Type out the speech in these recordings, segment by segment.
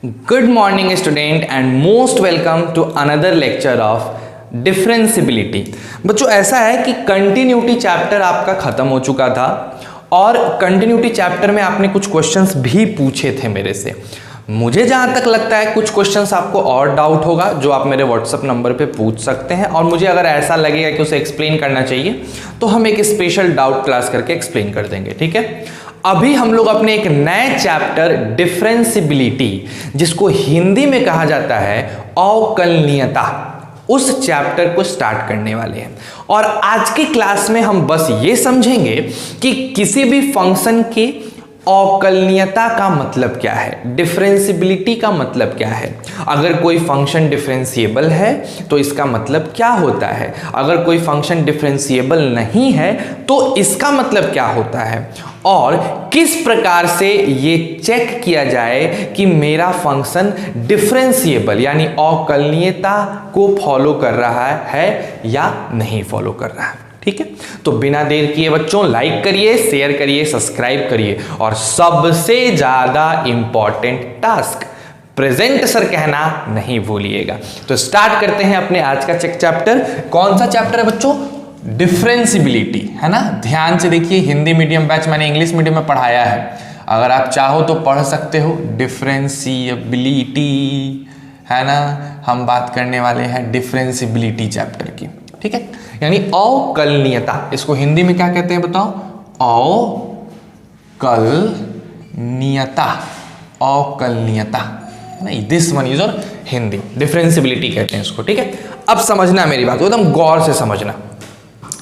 Good morning student and most welcome to another lecture of differentiability. बच्चों ऐसा है कि कंटिन्यूटी चैप्टर आपका खत्म हो चुका था और कंटिन्यूटी चैप्टर में आपने कुछ क्वेश्चंस भी पूछे थे मेरे से। मुझे जहाँ तक लगता है कुछ क्वेश्चंस आपको और डाउट होगा जो आप मेरे व्हाट्सअप नंबर पे पूछ सकते हैं, और मुझे अगर ऐसा लगेगा कि उसे एक्सप्लेन करना चाहिए तो हम एक स्पेशल डाउट क्लास करके एक्सप्लेन कर देंगे। ठीक है, अभी हम लोग अपने एक नए चैप्टर डिफरेंशिबिलिटी, जिसको हिंदी में कहा जाता है अवकलनीयता, उस चैप्टर को स्टार्ट करने वाले हैं। और आज की क्लास में हम बस ये समझेंगे कि किसी भी फंक्शन की अवकलनीयता का मतलब क्या है, डिफरेंशिबिलिटी का मतलब क्या है। अगर कोई फंक्शन डिफरेंशिएबल है तो इसका मतलब क्या होता है, अगर कोई फंक्शन डिफरेंशिएबल नहीं है तो इसका मतलब क्या होता है, और किस प्रकार से ये चेक किया जाए कि मेरा फंक्शन डिफरेंशिएबल यानी अवकलनीयता को फॉलो कर रहा है या नहीं फॉलो कर रहा है। ठीक है, तो बिना देर किए बच्चों लाइक करिए, शेयर करिए, सब्सक्राइब करिए, और सबसे ज्यादा इंपॉर्टेंट टास्क प्रेजेंट सर कहना नहीं भूलिएगा। तो स्टार्ट करते हैं अपने आज का चैप्टर। कौन सा चैप्टर है बच्चों? डिफरेंशिबिलिटी, है ना। ध्यान से देखिए, हिंदी मीडियम बैच मैंने इंग्लिश मीडियम में पढ़ाया है, अगर आप चाहो तो पढ़ सकते हो। डिफरेंशिएबिलिटी, है ना। हम बात करने वाले हैं डिफरेंशिबिलिटी चैप्टर की। ठीक है, यानी अवकलनीयता, इसको हिंदी में क्या कहते हैं बताओ? अवकलनीयता, अवकलनीयता, नहीं, दिस वन इज और हिंदी डिफरेंशिबिलिटी कहते हैं इसको। ठीक है, अब समझना मेरी बात को, एकदम गौर से समझना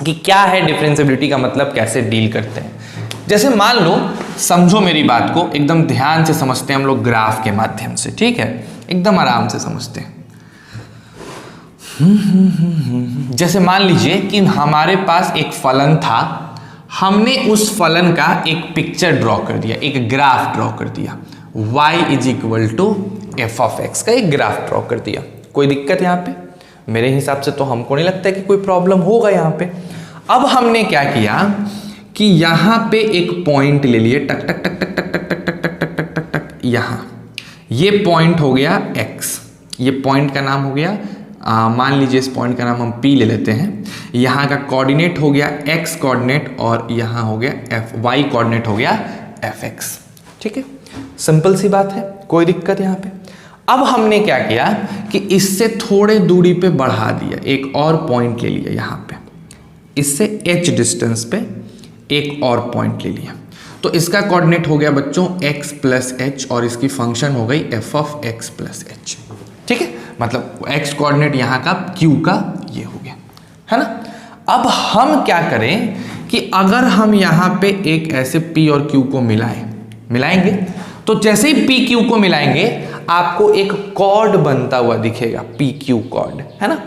कि क्या है डिफरेंशिबिलिटी का मतलब, कैसे डील करते हैं। जैसे मान लो, समझो मेरी बात को, एकदम ध्यान से समझते हैं हम लोग ग्राफ के माध्यम से। ठीक है, एकदम आराम से समझते हैं। जैसे मान लीजिए कि हमारे पास एक फलन था, हमने उस फलन का एक पिक्चर ड्रॉ कर दिया, एक ग्राफ ड्रॉ कर दिया, y is equal to f of x का एक ग्राफ ड्रॉ कर दिया। कोई दिक्कत यहाँ पे? मेरे हिसाब से तो हमको नहीं लगता कि कोई प्रॉब्लम होगा यहाँ पे। अब हमने क्या किया कि यहाँ पे एक पॉइंट ले लिए, टक टक टक टक टक टक टक टक टक टक टक टक टक, यहाँ ये पॉइंट हो गया x, ये पॉइंट का नाम हो गया, मान लीजिए इस पॉइंट का नाम हम P ले लेते हैं। यहाँ का कोऑर्डिनेट हो गया x कोऑर्डिनेट, और यहाँ हो गया y कोऑर्डिनेट हो गया fx। ठीक है, सिंपल सी बात है, कोई दिक्कत यहाँ पे। अब हमने क्या किया कि इससे थोड़े दूरी पे बढ़ा दिया, एक और पॉइंट ले लिया यहाँ पे, इससे h डिस्टेंस पे एक और पॉइंट ले लिया, तो इसका कोऑर्डिनेट हो गया बच्चों x प्लस एच, और इसकी फंक्शन हो गई f of x plus H. ठीक है, मतलब x कोऑर्डिनेट यहाँ का q का ये हो गया, है ना। अब हम क्या करें कि अगर हम यहाँ पे एक ऐसे p और q को मिलाएंगे, तो जैसे ही p q को मिलाएंगे आपको एक कॉर्ड बनता हुआ दिखेगा, p q कॉर्ड, है ना।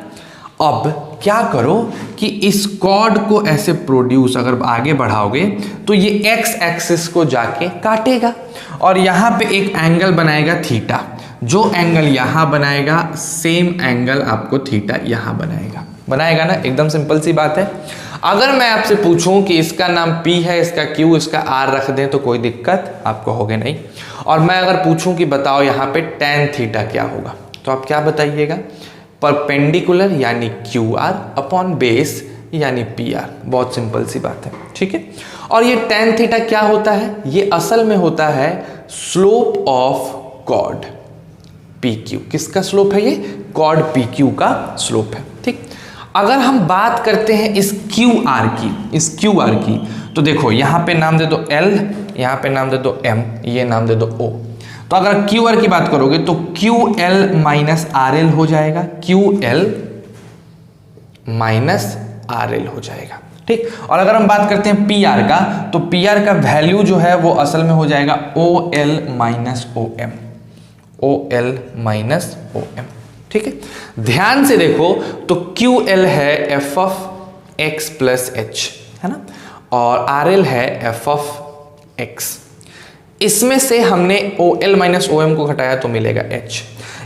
अब क्या करो कि इस कॉर्ड को ऐसे प्रोड्यूस अगर आगे बढ़ाओगे तो ये x एक्सिस को जाके काटेगा, और यहाँ पे एक एंगल बनाएगा थीटा। जो एंगल यहाँ बनाएगा सेम एंगल आपको थीटा यहाँ बनाएगा ना। एकदम सिंपल सी बात है। अगर मैं आपसे पूछूं कि इसका नाम P है, इसका Q, इसका R रख दें तो कोई दिक्कत आपको होगी नहीं। और मैं अगर पूछूं कि बताओ यहाँ पे tan थीटा क्या होगा, तो आप क्या बताइएगा? परपेंडिकुलर यानी QR अपॉन बेस यानी PR। बहुत सिंपल सी बात है। ठीक है, और ये tan थीटा क्या होता है? ये असल में होता है स्लोप ऑफ कॉर्ड PQ। किसका स्लोप है? ये कॉर्ड PQ का स्लोप है। ठीक, अगर हम बात करते हैं इस QR की, तो देखो यहाँ पे नाम दे दो L, यहाँ पे नाम दे दो M, ये नाम दे दो O। तो अगर QR की बात करोगे तो QL माइनस RL हो जाएगा, QL माइनस RL हो जाएगा। ठीक, और अगर हम बात करते हैं PR का, तो PR का वैल्यू जो है वो असल में हो जाएगा OL minus OM, OL minus OM। ठीक है, ध्यान से देखो तो QL है f of x plus h, है ना, और RL है f ऑफ x। इसमें से हमने OL माइनस OM को घटाया तो मिलेगा h,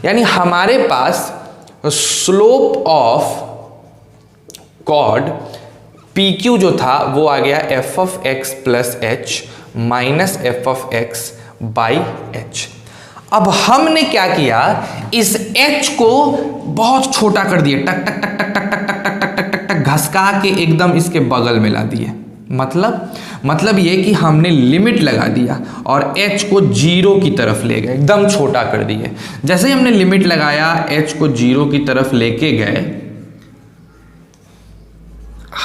यानी हमारे पास स्लोप ऑफ कॉर्ड PQ जो था वो आ गया f of x plus H minus f of x by h। अब हमने क्या किया, इस h को बहुत छोटा कर दिया, टक टक टक टक टक टक टक टक टक टक टक टक घसका के एकदम इसके बगल में ला दिए। मतलब ये कि हमने लिमिट लगा दिया और h को 0 की तरफ ले गए, एकदम छोटा कर दिए। जैसे ही हमने लिमिट लगाया, h को 0 की तरफ लेके गए,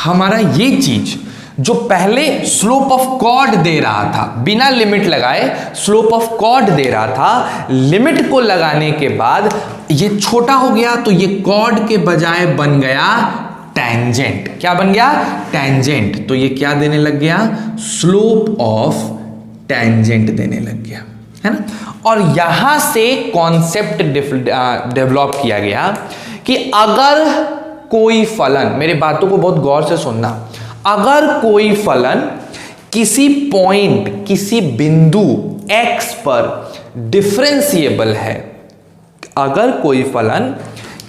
हमारा ये चीज जो पहले स्लोप ऑफ कॉर्ड दे रहा था, बिना लिमिट लगाए स्लोप ऑफ कॉर्ड दे रहा था, लिमिट को लगाने के बाद ये छोटा हो गया, तो ये कॉर्ड के बजाय बन गया टेंजेंट। क्या बन गया? टेंजेंट। तो ये क्या देने लग गया? स्लोप ऑफ टेंजेंट देने लग गया, है ना। और यहां से कॉन्सेप्ट डेवलप किया गया कि अगर कोई फलन, मेरे बातों को बहुत गौर से सुनना, अगर कोई फलन किसी पॉइंट, किसी बिंदु x पर डिफरेंशिएबल है, अगर कोई फलन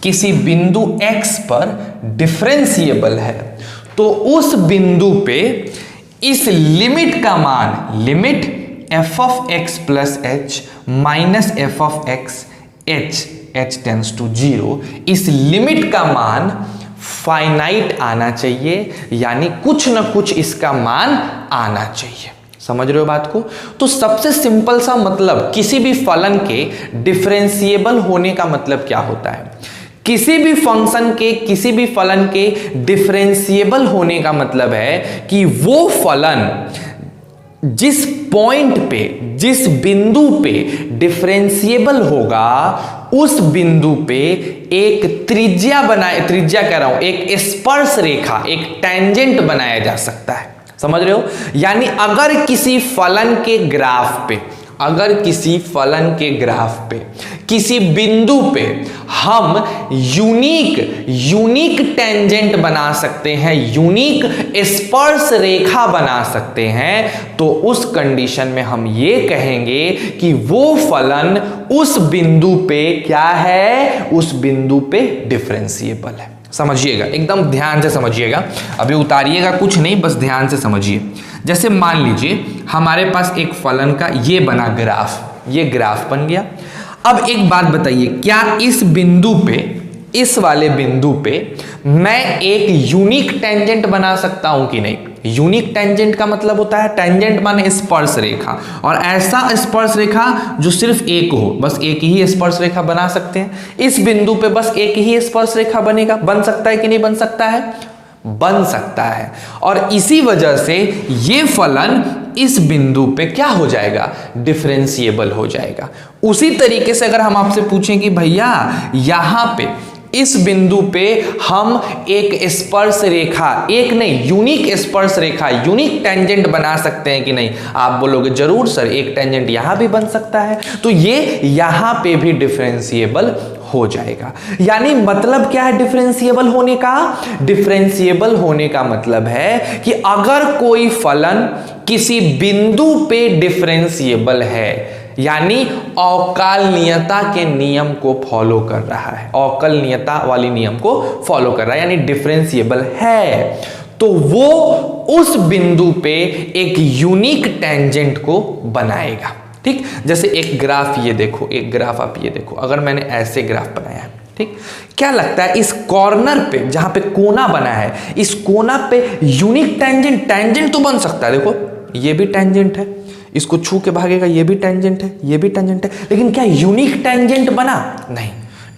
किसी बिंदु x पर डिफरेंशिएबल है, तो उस बिंदु पे इस लिमिट का मान, limit f of x plus h minus f of x h tends to 0, इस लिमिट का मान फाइनाइट आना चाहिए, यानी कुछ ना कुछ इसका मान आना चाहिए। समझ रहे हो बात को? तो सबसे सिंपल सा मतलब किसी भी फलन के डिफरेंशिएबल होने का मतलब क्या होता है? किसी भी फंक्शन के, किसी भी फलन के डिफरेंशिएबल होने का मतलब है कि वो फलन जिस पॉइंट पे, जिस बिंदु पे डिफरेंशिएबल होगा, उस बिंदु पे एक त्रिज्या कह रहा हूं, एक स्पर्श रेखा, एक टेंजेंट बनाया जा सकता है। समझ रहे हो? यानी अगर किसी फलन के ग्राफ पे, किसी बिंदु पे हम यूनिक टेंजेंट बना सकते हैं, यूनिक स्पर्श रेखा बना सकते हैं, तो उस कंडीशन में हम ये कहेंगे कि वो फलन उस बिंदु पे क्या है? उस बिंदु पे डिफरेंशिएबल है। समझिएगा, एकदम ध्यान से समझिएगा, अभी उतारिएगा कुछ नहीं, बस ध्यान से समझिए। जैसे मान लीजिए हमारे पास एक फलन का ये बना ग्राफ, ये ग्राफ बन गया। अब एक बात बताइए, क्या इस बिंदु पे, इस वाले बिंदु पे मैं एक यूनिक टेंजेंट बना सकता हूं कि नहीं? यूनिक टेंजेंट का मतलब होता है, टेंजेंट माने स्पर्श रेखा, और ऐसा स्पर्श रेखा जो सिर्फ एक हो, बस एक ही स्पर्श रेखा बना सकते हैं। इस बिंदु पे बस एक ही स्पर्श रेखा बनेगा, बन सकता है कि नहीं बन सकता है? बन सकता है। और इसी वजह से ये फलन इस बिंदु पे क्या हो जाएगा? डिफरेंशिएबल हो जाएगा। उसी तरीके से अगर हम आपसे पूछें कि भैया यहां पे इस बिंदु पे हम एक स्पर्श रेखा, एक नहीं यूनिक स्पर्श रेखा, यूनिक टेंजेंट बना सकते हैं कि नहीं? आप बोलोगे जरूर सर, एक टेंजेंट यहां भी बन सकता है, तो ये यहां पे भी डिफरेंशिएबल हो जाएगा। यानी मतलब क्या है डिफरेंशिएबल होने का? डिफरेंशिएबल होने का मतलब है कि अगर कोई फलन किसी बिंदु पे डिफरेंशिएबल है, यानी अवकलनीयता के नियम को फॉलो कर रहा है, अवकलनीयता वाली नियम को फॉलो कर रहा है, यानी डिफरेंशिएबल है, तो वो उस बिंदु पे एक यूनिक टेंजेंट को बनाएगा। ठीक, जैसे एक ग्राफ ये देखो, एक ग्राफ आप ये देखो, अगर मैंने ऐसे ग्राफ बनाया है, ठीक, क्या लगता है इस कॉर्नर पे जहां पे कोना बना है, इस कोना पे यूनिक टेंजेंट तो बन सकता है। देखो ये भी टेंजेंट है, इसको छू के भागेगा, ये भी टेंजेंट है, ये भी टेंजेंट है, लेकिन क्या यूनिक टेंजेंट बना? नहीं,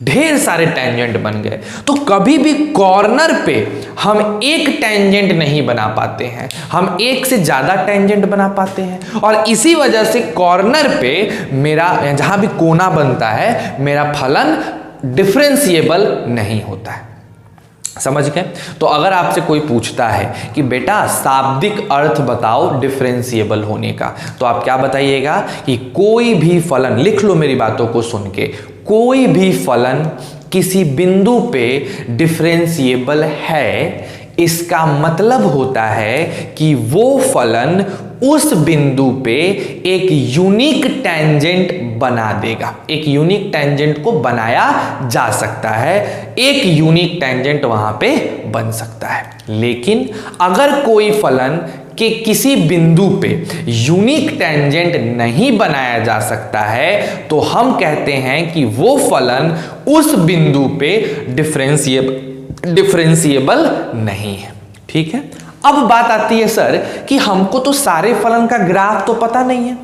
ढेर सारे टेंजेंट बन गए। तो कभी भी कॉर्नर पे हम एक टेंजेंट नहीं बना पाते हैं, हम एक से ज्यादा टेंजेंट बना पाते हैं, और इसी वजह से कॉर्नर पे मेरा, जहां भी कोना बनता है, मेरा फलन डिफरेंशिएबल नहीं होता है। समझ गए? तो अगर आपसे कोई पूछता है कि बेटा शाब्दिक अर्थ बताओ डिफरेंशिएबल होने का, तो आप क्या बताइएगा कि कोई भी फलन, लिख लो मेरी बातों को सुन के, कोई भी फलन किसी बिंदु पे डिफरेंशिएबल है इसका मतलब होता है कि वो फलन उस बिंदु पे एक यूनिक टेंजेंट बना देगा। एक यूनिक टेंजेंट को बनाया जा सकता है, एक यूनिक टेंजेंट वहां पे बन सकता है। लेकिन अगर कोई फलन के किसी बिंदु पे यूनिक टेंजेंट नहीं बनाया जा सकता है तो हम कहते हैं कि वो फलन उस बिंदु पे डिफरेंशिएबल नहीं है। ठीक है, अब बात आती है सर कि हमको तो सारे फलन का ग्राफ तो पता नहीं है,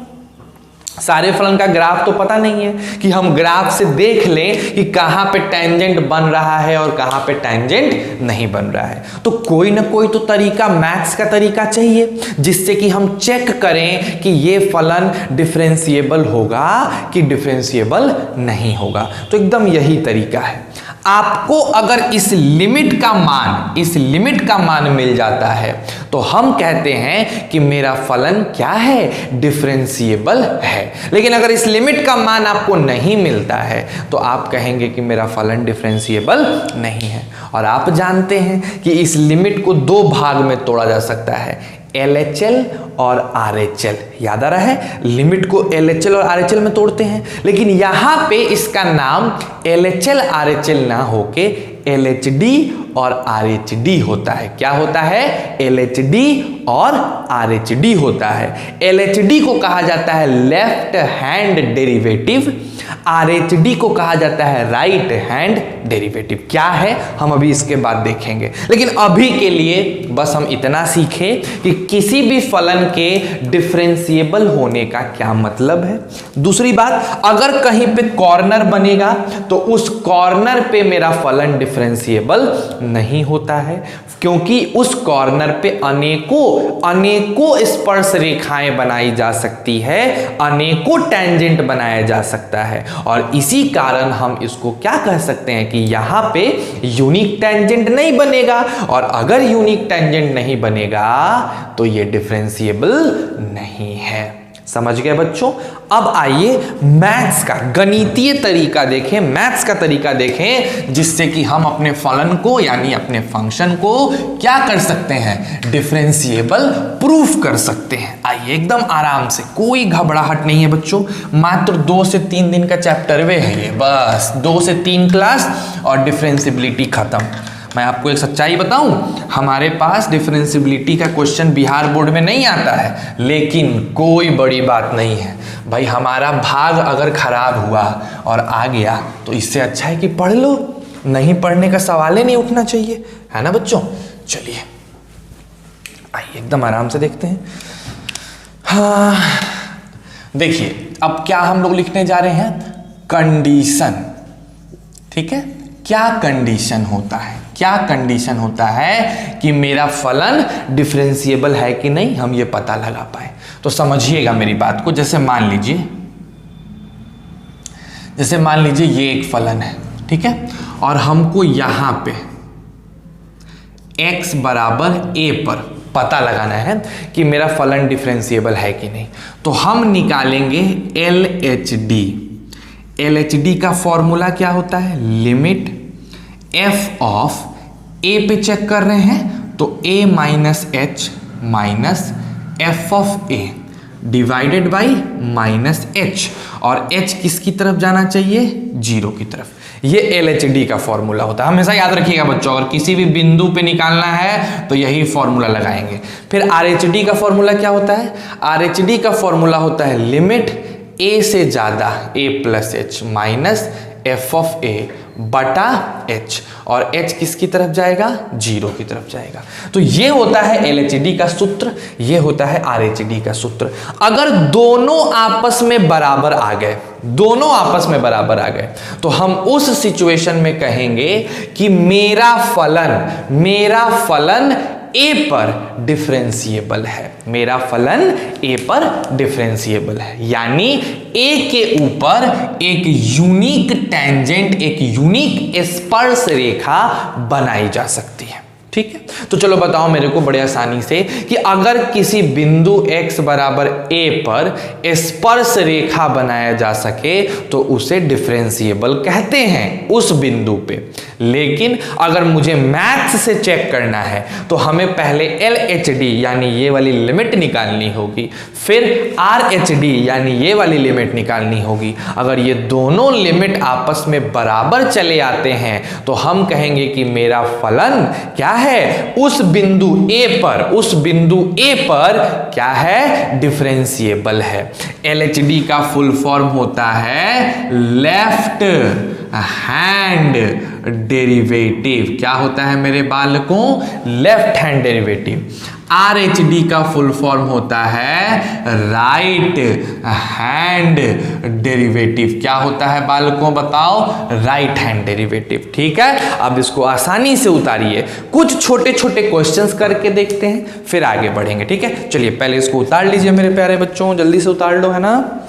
सारे फलन का ग्राफ तो पता नहीं है कि हम ग्राफ से देख लें कि कहां पे टेंजेंट बन रहा है और कहां पे टेंजेंट नहीं बन रहा है। तो कोई ना कोई तो तरीका, मैथ्स का तरीका चाहिए जिससे कि हम चेक करें कि ये फलन डिफरेंशिएबल होगा कि डिफरेंशिएबल नहीं होगा। तो एकदम यही तरीका है। आपको अगर इस लिमिट का मान मिल जाता है तो हम कहते हैं कि मेरा फलन क्या है, डिफरेंशिएबल है। लेकिन अगर इस लिमिट का मान आपको नहीं मिलता है तो आप कहेंगे कि मेरा फलन डिफरेंशिएबल नहीं है। और आप जानते हैं कि इस लिमिट को दो भाग में तोड़ा जा सकता है, LHL और RHL। याद आ रहा है, लिमिट को LHL और RHL में तोड़ते हैं, लेकिन यहां पे इसका नाम LHL RHL ना होके LHD और RHD होता है। क्या होता है? LHD और RHD होता है। LHD को कहा जाता है लेफ्ट हैंड डेरिवेटिव, RHD को कहा जाता है राइट हैंड डेरिवेटिव। क्या है हम अभी इसके बाद देखेंगे, लेकिन अभी के लिए बस हम इतना सीखें कि किसी भी फलन के डिफरेंशिएबल होने का क्या मतलब है। दूसरी बात, अगर कहीं पे कॉर्नर बनेगा तो उस कॉर्नर पे मेरा फलन डिफरेंशिएबल नहीं होता है, क्योंकि उस कॉर्नर पे अनेकों स्पर्श रेखाएं बनाई जा सकती है, अनेकों टेंजेंट बनाया जा सकता है। और इसी कारण हम इसको क्या कह सकते हैं कि यहां पे यूनिक टेंजेंट नहीं बनेगा, और अगर यूनिक टेंजेंट नहीं बनेगा तो ये डिफरेंशिएबल नहीं है। समझ गए बच्चों? अब आइए मैथ्स का गणितीय तरीका देखें, मैथ्स का तरीका देखें जिससे कि हम अपने फलन को यानी अपने फंक्शन को क्या कर सकते हैं, डिफरेंशिएबल प्रूफ कर सकते हैं। आइए एकदम आराम से, कोई घबराहट नहीं है बच्चों, मात्र 2 से 3 दिन का चैप्टर वे है ये, बस 2 से 3 क्लास और डिफरेंशिएबिलिटी खत्म। मैं आपको एक सच्चाई बताऊं, हमारे पास डिफरेंशिएबिलिटी का क्वेश्चन बिहार बोर्ड में नहीं आता है, लेकिन कोई बड़ी बात नहीं है भाई। हमारा भाग अगर खराब हुआ और आ गया तो इससे अच्छा है कि पढ़ लो, नहीं पढ़ने का सवाल ही नहीं उठना चाहिए, है ना बच्चों? चलिए आइए एकदम आराम से देखते हैं। हाँ देखिए, अब क्या हम लोग लिखने जा रहे हैं, कंडीशन। ठीक है, क्या कंडीशन होता है, क्या कंडीशन होता है कि मेरा फलन डिफरेंशिएबल है कि नहीं, हम ये पता लगा पाए। तो समझिएगा मेरी बात को। जैसे मान लीजिए ये एक फलन है, ठीक है, और हमको यहां पे x बराबर a पर पता लगाना है कि मेरा फलन डिफरेंशिएबल है कि नहीं। तो हम निकालेंगे LHD। LHD का फॉर्मूला क्या होता है, लिमिट f ऑफ a पे चेक कर रहे हैं तो a minus h minus f of a divided by minus h, और h किसकी तरफ जाना चाहिए, 0 की तरफ। ये LHD का फॉर्मूला होता है, हमेशा याद रखिएगा बच्चों, अगर किसी भी बिंदु पे निकालना है तो यही फॉर्मूला लगाएंगे। फिर RHD का फॉर्मूला क्या होता है, RHD का फॉर्मूला होता है लिमिट a से ज्यादा a plus h minus f of a बटा h, और h किसकी तरफ जाएगा, 0 की तरफ जाएगा। तो ये होता है LHD का सूत्र, ये होता है RHD का सूत्र। अगर दोनों आपस में बराबर आ गए, दोनों आपस में बराबर आ गए, तो हम उस सिचुएशन में कहेंगे कि मेरा फलन a पर डिफरेंशिएबल है, मेरा फलन a पर डिफरेंशिएबल है। यानी a के ऊपर एक यूनिक टेंजेंट, एक यूनिक स्पर्श रेखा बनाई जा सकती है। ठीक है। तो चलो बताओ मेरे को बड़े आसानी से कि अगर किसी बिंदु x बराबर a पर स्पर्श रेखा बनाया जा सके तो उसे डिफरेंशिएबल कहते हैं उस बिंदु पे। लेकिन अगर मुझे मैथ्स से चेक करना है तो हमें पहले LHD यानी ये वाली लिमिट निकालनी होगी, फिर RHD यानी ये वाली लिमिट निकालनी होगी। अगर ये दोनों लिमिट आपस में बराबर चले आते हैं तो हम कहेंगे कि मेरा फलन क्या है, उस बिंदु A पर क्या है, डिफरेंशिएबल है। LHD का फुल फॉर्म होता है लेफ्ट हैंड डेरिवेटिव। क्या होता है मेरे बालकों, लेफ्ट हैंड डेरिवेटिव। RHD का फुल फॉर्म होता है राइट हैंड डेरिवेटिव। क्या होता है बालकों बताओ, राइट हैंड डेरिवेटिव। ठीक है, अब इसको आसानी से उतारिए, कुछ छोटे छोटे क्वेश्चंस करके देखते हैं फिर आगे बढ़ेंगे। ठीक है, चलिए पहले इसको उतार लीजिए मेरे प्यारे बच्चों, जल्दी से उतार लो, है ना।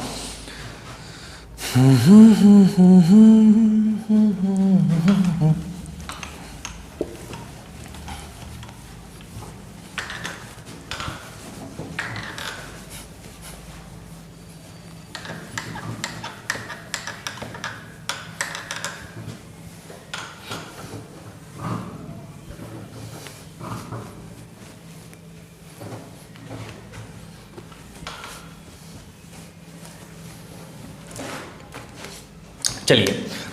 चलिए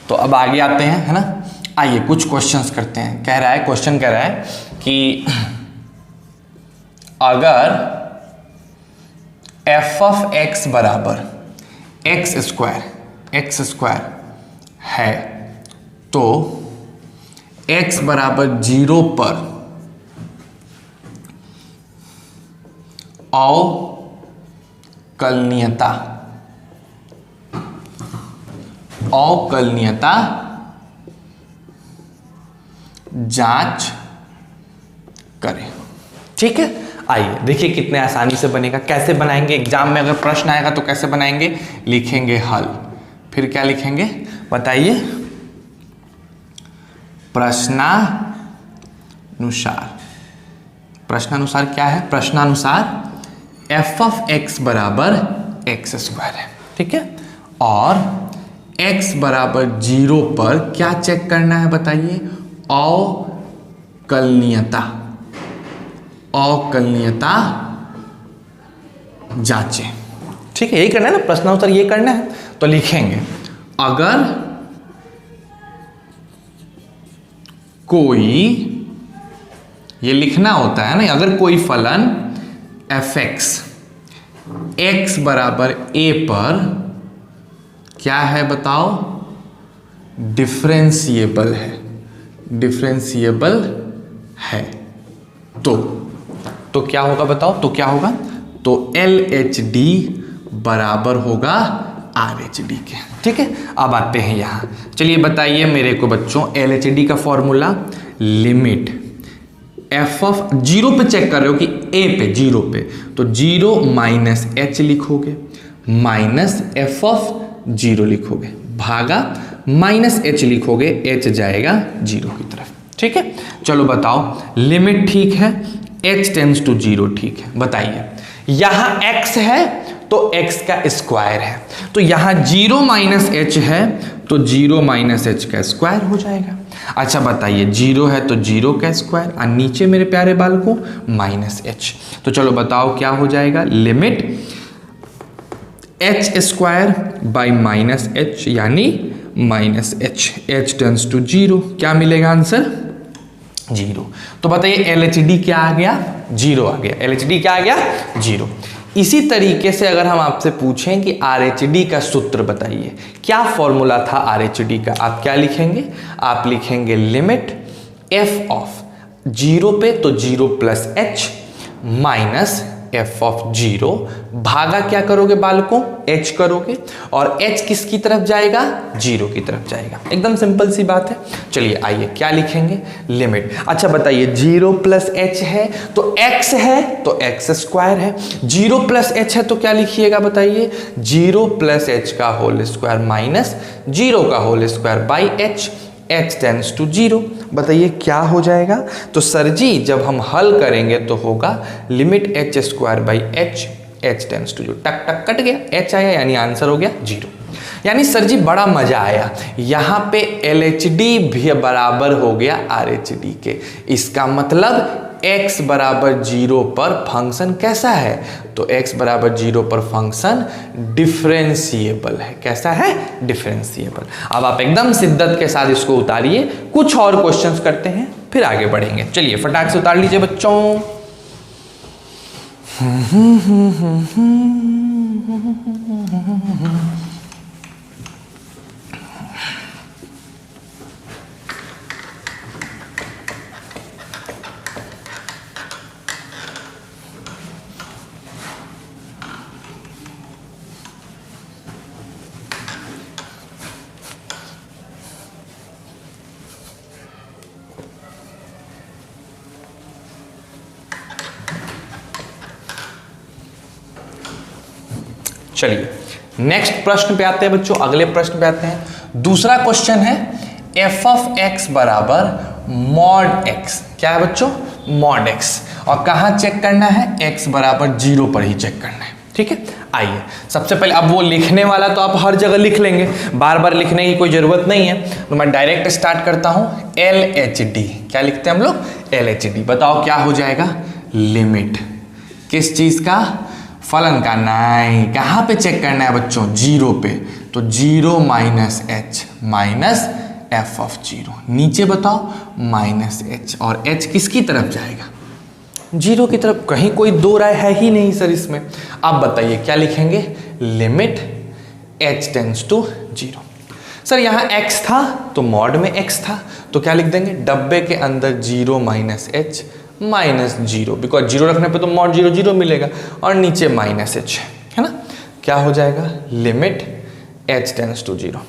तो अब आगे आते हैं, है ना। आइए कुछ क्वेश्चंस करते हैं। क्वेश्चन कह रहा है कि अगर f ऑफ x बराबर एक्स स्क्वायर है तो x बराबर 0 पर अवकलनीयता जांच करें। ठीक है, आइए देखिए कितने आसानी से बनेगा। कैसे बनाएंगे, एग्जाम में अगर प्रश्न आएगा तो कैसे बनाएंगे, लिखेंगे हल, फिर क्या लिखेंगे बताइए, प्रश्नानुसार क्या है, प्रश्नानुसार f ऑफ x बराबर एक्स स्क्वायर है। ठीक है, और x बराबर 0 पर क्या चेक करना है बताइए, अवकलनीयता जांचें। ठीक है, यही करना है ना, प्रश्नानुसार ये करना है। तो लिखेंगे अगर कोई, ये लिखना होता है ना, अगर कोई फलन fx x बराबर a पर क्या है बताओ, डिफरेंशिएबल है तो क्या होगा बताओ, तो क्या होगा, तो LHD बराबर होगा RHD के। ठीक है, अब आते हैं यहां, चलिए बताइए मेरे को बच्चों, LHD का फॉर्मूला लिमिट f ऑफ 0 पे चेक कर रहे हो कि a पे 0 पे, तो 0 माइनस h लिखोगे, माइनस f ऑफ 0 लिखोगे, भागा माइनस h लिखोगे, h जाएगा 0 की तरफ। ठीक है, चलो बताओ लिमिट ठीक है, h टेंड्स टू 0 ठीक है। बताइए यहां x है तो x का स्क्वायर है, तो यहां 0 माइनस h है तो 0 माइनस h का स्क्वायर हो जाएगा। अच्छा बताइए 0 है तो 0 का स्क्वायर, और नीचे मेरे प्यारे बालकों माइनस h। तो चलो बताओ क्या हो जाएगा, limit h square by minus h यानी माइनस h टेंड्स टू 0, क्या मिलेगा आंसर 0। तो बताइए LHD क्या आ गया, 0 आ गया। LHD क्या आ गया, 0। इसी तरीके से अगर हम आपसे पूछें कि RHD का सूत्र बताइए, क्या फॉर्मूला था RHD का, आप क्या लिखेंगे, आप लिखेंगे लिमिट f ऑफ 0 पे तो 0 plus h minus f of 0 भागा क्या करोगे बालकों, h करोगे, और h किसकी तरफ जाएगा, 0 की तरफ जाएगा। एकदम सिंपल सी बात है। चलिए आइए क्या लिखेंगे, लिमिट। अच्छा बताइए 0 प्लस h है तो x है तो x स्क्वायर है, 0 प्लस h है तो क्या लिखिएगा बताइए, 0 प्लस h का होल स्क्वायर माइनस 0 का whole square by h tends to 0। बताइए क्या हो जाएगा। तो सर जी जब हम हल करेंगे तो होगा limit h square by h, h tends to 0, टक टक कट गया, एच आया यानी आंसर हो गया 0। यानी सर जी बड़ा मजा आया, यहाँ पे LHD भी बराबर हो गया RHD के। इसका मतलब x बराबर 0 पर फंक्शन कैसा है, तो x बराबर 0 पर फंक्शन डिफरेंशिएबल है। कैसा है, डिफरेंशिएबल। अब आप एकदम शिद्दत के साथ इसको उतारिए, कुछ और क्वेश्चंस करते हैं फिर आगे बढ़ेंगे। चलिए फटाक से उतार लीजिए बच्चों। चलिए नेक्स्ट प्रश्न पे आते हैं बच्चों, अगले प्रश्न पे आते हैं। दूसरा क्वेश्चन है f ऑफ x बराबर मॉड x। क्या है बच्चों, मॉड x। और कहाँ चेक करना है, x बराबर 0 पर ही चेक करना है। ठीक है, आइए सबसे पहले, अब वो लिखने वाला तो आप हर जगह लिख लेंगे, बार बार लिखने की कोई जरूरत नहीं है, तो मैं डायरेक्ट स्टार्ट करता हूं। LHD, क्या लिखते हैं हम लोग, LHD। बताओ क्या हो जाएगा, लिमिट किस चीज का, फलन का। नहीं, कहाँ पे चेक करना है बच्चों, 0 पे। तो 0 minus H minus F of 0, नीचे बताओ माइनस एच, और एच किसकी तरफ जाएगा, 0 की तरफ। कहीं कोई दो राय है ही नहीं सर इसमें। अब बताइए क्या लिखेंगे, limit h tends to 0। Sir यहाँ x था तो मॉड में x था, तो क्या लिख देंगे, डब्बे के अंदर 0 माइनस एच माइनस 0, बिकॉज 0 रखने पे तो मॉड 0 0 मिलेगा, और नीचे माइनस एच है ना। क्या हो जाएगा, limit h tends to 0।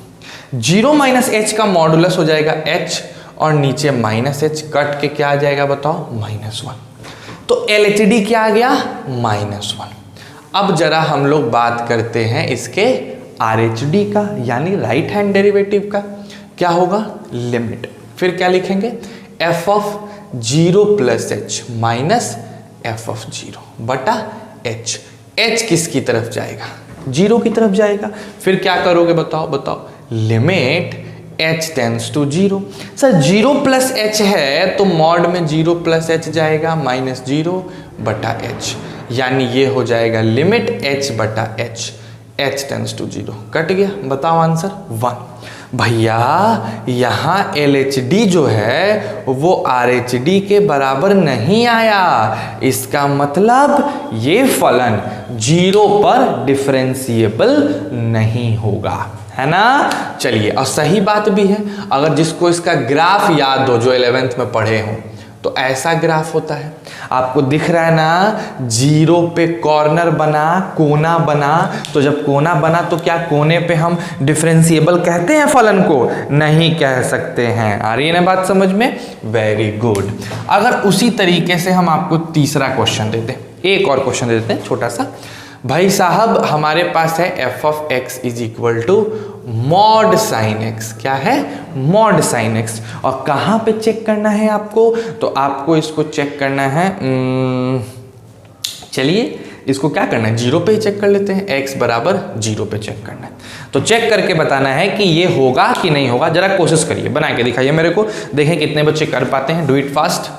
0 minus h का मॉडुलस हो जाएगा h, और नीचे माइनस एच, कट के क्या आ जाएगा बताओ, -1। तो LHD क्या आ गया, -1। अब जरा हम लोग बात करते हैं इसके RHD का, यानी राइट हैंड डेरिवेटिव का। क्या होगा, लिमिट, फिर क्या लिखेंगे, f of 0 plus H minus F of 0 बटा h। h किसकी तरफ जाएगा, 0 की तरफ जाएगा। फिर क्या करोगे बताओ, limit h tends to 0। Sir 0 plus h है तो मॉड में 0 प्लस एच जाएगा -0 बटा h, यानी ये हो जाएगा लिमिट h बटा h, h tends to 0। Cut गया, बताओ आंसर 1। भैया यहाँ LHD जो है वो RHD के बराबर नहीं आया, इसका मतलब ये फलन 0 पर डिफरेंशिएबल नहीं होगा, है ना। चलिए, और सही बात भी है, अगर जिसको इसका ग्राफ याद हो, जो 11th में पढ़े हो, तो ऐसा ग्राफ होता है। आपको दिख रहा है ना, 0 पे कॉर्नर बना, कोना बना, तो जब कोना बना तो क्या कोने पे हम डिफरेंशिएबल कहते हैं फलन को, नहीं कह सकते हैं। आ रही है ना बात समझ में, वेरी गुड। अगर उसी तरीके से हम आपको तीसरा क्वेश्चन देते हैं, एक और क्वेश्चन देते हैं छोटा सा। भाई साहब हमारे पास है f of x is equal to mod sine x। क्या है, मॉड साइन x। और कहाँ पे चेक करना है आपको, तो आपको इसको चेक करना है, चलिए इसको क्या करना है, 0 पे ही चेक कर लेते हैं। x बराबर 0 पे चेक करना है, तो चेक करके बताना है कि ये होगा कि नहीं होगा। जरा कोशिश करिए, बना के दिखाइए मेरे को, देखें कितने बच्चे कर पाते हैं। Do it fast.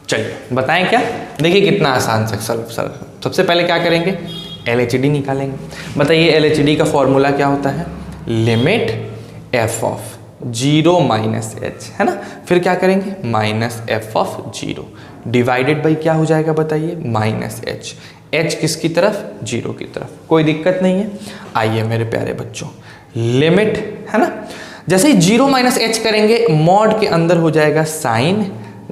चलिए बताएं क्या, देखिए कितना आसान से सर। सबसे पहले क्या करेंगे, LHD निकालेंगे। बताइए LHD का फॉर्मूला क्या होता है, limit f of 0 minus H, है ना। फिर क्या करेंगे, minus F of 0 divided by क्या हो जाएगा बताइए, माइनस एच। h किसकी तरफ, 0 की तरफ। कोई दिक्कत नहीं है। आइए मेरे प्यारे बच्चों, लिमिट, है ना, जैसे ही 0 माइनस एच करेंगे, मॉड के अंदर हो जाएगा साइन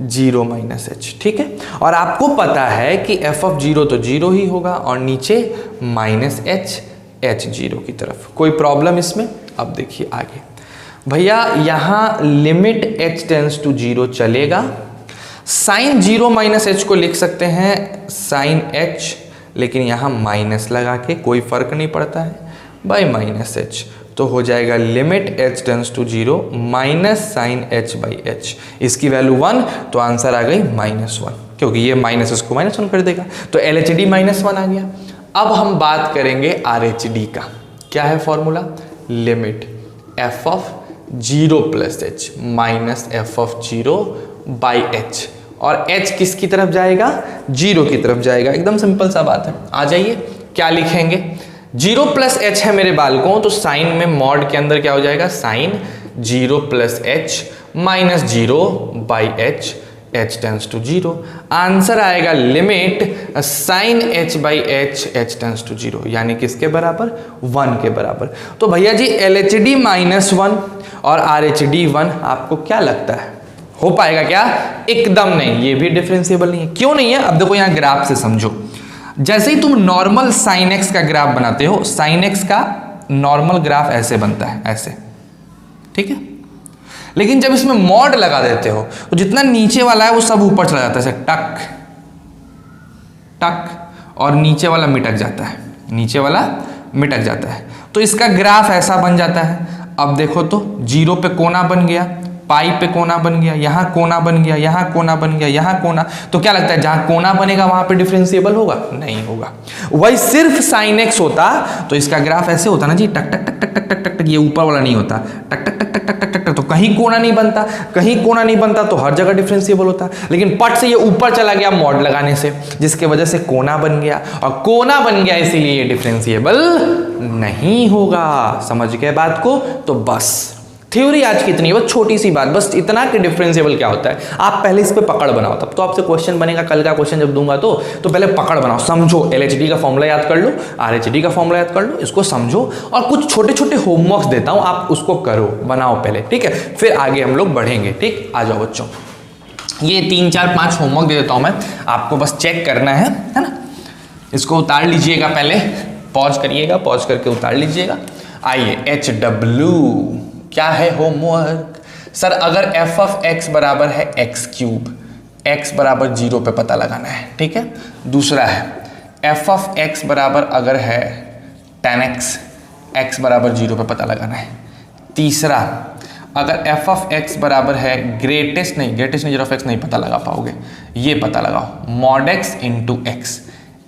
0 माइनस एच। ठीक है, और आपको पता है कि f ऑफ 0 तो 0 ही होगा, और नीचे माइनस एच, h 0 की तरफ। कोई प्रॉब्लम इसमें। अब देखिए आगे, भैया यहाँ लिमिट h टेंस टू 0 चलेगा। साइन 0 माइनस एच को लिख सकते हैं साइन h, लेकिन यहाँ माइनस लगा के, कोई फर्क नहीं पड़ता है, बाई माइनस एच। तो हो जाएगा limit h tends to 0 minus sine h by h। इसकी वैल्यू 1, तो आंसर आ गई -1, क्योंकि ये माइनस इसको -1 कर देगा, तो LHD -1 आ गया। अब हम बात करेंगे RHD का। क्या है formula? Limit f of 0 plus h minus f of 0 by h, और h किसकी तरफ जाएगा? 0 की तरफ जाएगा। एकदम सिंपल सा बात है। आ जाइए, क्या लिखेंगे? 0 प्लस h है मेरे बालकों, तो साइन में मॉड के अंदर क्या हो जाएगा? Sine 0 plus h minus 0 by h, h tends to 0। Answer आएगा limit sine h by h, h tends to 0, यानी किसके बराबर? 1 के बराबर। तो भैया जी LHD -1 और RHD 1, आपको क्या लगता है हो पाएगा क्या? एकदम नहीं, ये भी डिफरेंशिएबल नहीं है। क्यों नहीं है? अब देखो यहाँ ग्राफ से समझो। जैसे ही तुम नॉर्मल साइन एक्स का ग्राफ बनाते हो, साइन एक्स का नॉर्मल ग्राफ ऐसे बनता है, ऐसे, ठीक है। लेकिन जब इसमें मॉड लगा देते हो तो जितना नीचे वाला है वो सब ऊपर चला जाता है, ऐसे टक टक, और नीचे वाला मिटक जाता है, नीचे वाला मिटक जाता है। तो इसका ग्राफ ऐसा बन जाता है। अब देखो तो 0 पे कोना बन गया, पाई पे कोना बन गया, यहाँ कोना बन गया, यहाँ कोना बन गया, यहाँ कोना। तो क्या लगता है जहाँ कोना बनेगा वहाँ पे डिफरेंशिएबल होगा? नहीं होगा। वही सिर्फ साइन एक्स होता तो इसका ग्राफ ऐसे होता ना जी, टक टक टक टक टक टक टक टक, ये ऊपर वाला नहीं होता, टक टक टक टक टक टक टक, तो कहीं कोना नहीं बनता, कहीं कोना नहीं बनता, तो हर जगह डिफरेंशिएबल होता। लेकिन पट से ये ऊपर चला गया मॉड लगाने से, जिसके वजह से कोना बन गया, और कोना बन गया इसीलिए ये डिफरेंशिएबल नहीं होगा। समझ गए बात को? तो बस थ्योरी आज की इतनी, बस छोटी सी बात, बस इतना कि डिफरेंशिएबल क्या होता है। आप पहले इस पे पकड़ बनाओ, तब तो आपसे क्वेश्चन बनेगा। कल का क्वेश्चन जब दूंगा तो पहले पकड़ बनाओ, समझो। LHD का फॉर्मूला याद कर लो, RHD का फॉर्मूला याद कर लो, इसको समझो, और कुछ छोटे छोटे होमवर्क्स देता हूं, आप उसको करो, बनाओ पहले, ठीक है। फिर आगे हम लोग बढ़ेंगे, ठीक। आ जाओ बच्चों, ये 3 4 5 होमवर्क दे देता हूं मैं आपको, बस चेक करना है ना। इसको उतार लीजिएगा, पहले पॉज करिएगा, पॉज करके उतार लीजिएगा। आइए, HW क्या है होमवर्क? सर अगर f ऑफ x बराबर है x³ x बराबर 0 पे पता लगाना है, ठीक है। दूसरा है f ऑफ x बराबर अगर है tan x, x बराबर 0 पे पता लगाना है। तीसरा, अगर f ऑफ x बराबर है ग्रेटेस्ट नहीं 0 ऑफ x नहीं पता लगा पाओगे, ये पता लगाओ, mod x into x,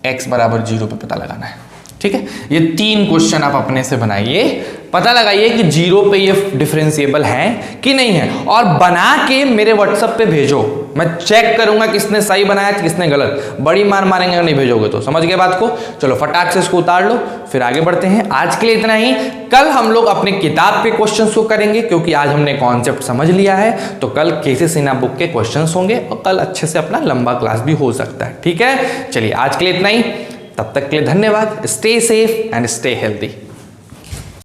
x बराबर 0 पे पता लगाना है, ठीक है। ये 3 क्वेश्चन आप अपने से बनाइए, पता लगाइए कि 0 पे ये डिफरेंशिएबल है कि नहीं है, और बना के मेरे व्हाट्सएप पे भेजो। मैं चेक करूंगा किसने सही बनाया किसने गलत। बड़ी मार मारेंगे अगर नहीं भेजोगे तो। समझ गए बात को? चलो फटाक से इसको उतार लो, फिर आगे बढ़ते हैं। आज के लिए इतना ही। कल हम लोग अपने किताब के क्वेश्चंस को करेंगे, क्योंकि आज हमने कॉन्सेप्ट समझ लिया है। तो कल केसी सिन्हा बुक के क्वेश्चंस होंगे, और कल अच्छे से अपना लंबा क्लास भी हो सकता है, ठीक है। चलिए आज के लिए इतना ही, तब तक के लिए धन्यवाद। Stay safe and stay healthy.